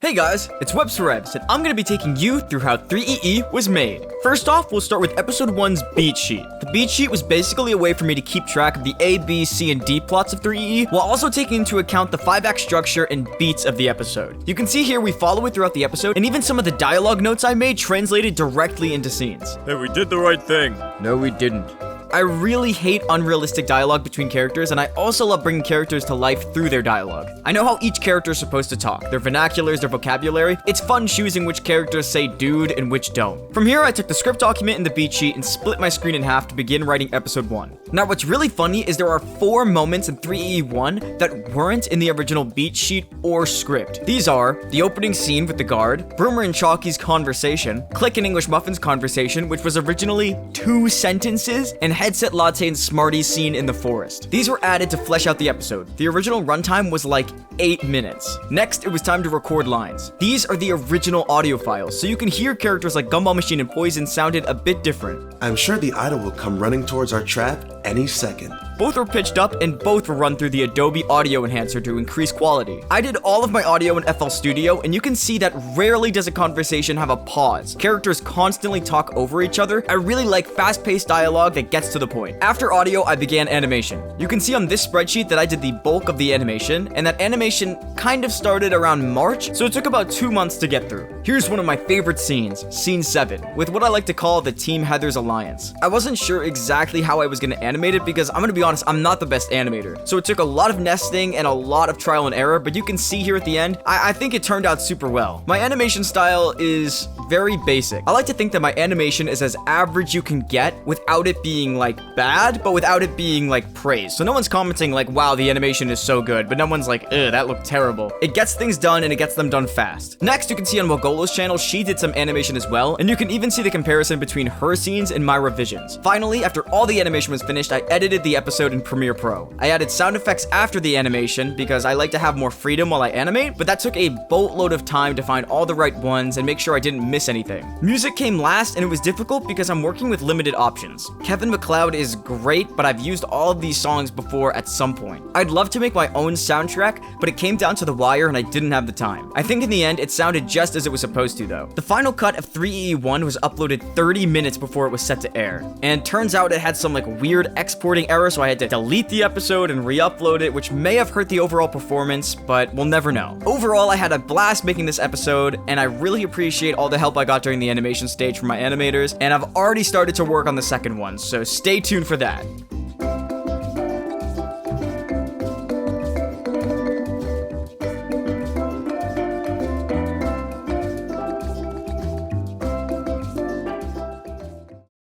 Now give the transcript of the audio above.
Hey guys, it's WebzForevz, and I'm going to be taking you through how THREEEE was made. First off, we'll start with episode 1's beat sheet. The beat sheet was basically a way for me to keep track of the A, B, C, and D plots of THREEEE, while also taking into account the 5-act structure and beats of the episode. You can see here we follow it throughout the episode, and even some of the dialogue notes I made translated directly into scenes. Hey, we did the right thing. No, we didn't. I really hate unrealistic dialogue between characters, and I also love bringing characters to life through their dialogue. I know how each character is supposed to talk, their vernaculars, their vocabulary. It's fun choosing which characters say dude and which don't. From here, I took the script document and the beat sheet and split my screen in half to begin writing episode 1. Now, what's really funny is there are 4 moments in THREEEE 1 that weren't in the original beat sheet or script. These are the opening scene with the guard, Broomer and Chalky's conversation, Click and English Muffin's conversation, which was originally 2 sentences, and Headset Latte and Smarty's scene in the forest. These were added to flesh out the episode. The original runtime was like 8 minutes. Next, it was time to record lines. These are the original audio files, so you can hear characters like Gumball Machine and Poison sounded a bit different. I'm sure the idol will come running towards our trap any second. Both were pitched up and both were run through the Adobe Audio Enhancer to increase quality. I did all of my audio in FL Studio, and you can see that rarely does a conversation have a pause. Characters constantly talk over each other. I really like fast-paced dialogue that gets to the point. After audio, I began animation. You can see on this spreadsheet that I did the bulk of the animation, and that animation kind of started around March, so it took about 2 months to get through. Here's one of my favorite scenes, Scene 7, with what I like to call the Team Heathers Alliance. I wasn't sure exactly how I was going to animate it because I'm going to be honest, I'm not the best animator. So it took a lot of nesting and a lot of trial and error, but you can see here at the end, I think it turned out super well. My animation style is very basic. I like to think that my animation is as average you can get without it being like bad, but without it being like praised. So no one's commenting like, wow, the animation is so good, but no one's like, ugh, that looked terrible. It gets things done and it gets them done fast. Next, you can see on Mogolo's channel, she did some animation as well, and you can even see the comparison between her scenes and my revisions. Finally, after all the animation was finished, I edited the episode in Premiere Pro. I added sound effects after the animation because I like to have more freedom while I animate, but that took a boatload of time to find all the right ones and make sure I didn't miss anything. Music came last, and it was difficult because I'm working with limited options. Kevin MacLeod is great, but I've used all of these songs before at some point. I'd love to make my own soundtrack, but it came down to the wire and I didn't have the time. I think in the end, it sounded just as it was supposed to though. The final cut of THREEEE 1 was uploaded 30 minutes before it was set to air, and turns out it had some like weird exporting error, so I had to delete the episode and re-upload it, which may have hurt the overall performance, but we'll never know. Overall, I had a blast making this episode, and I really appreciate all the help I got during the animation stage from my animators, and I've already started to work on the second one, so stay tuned for that.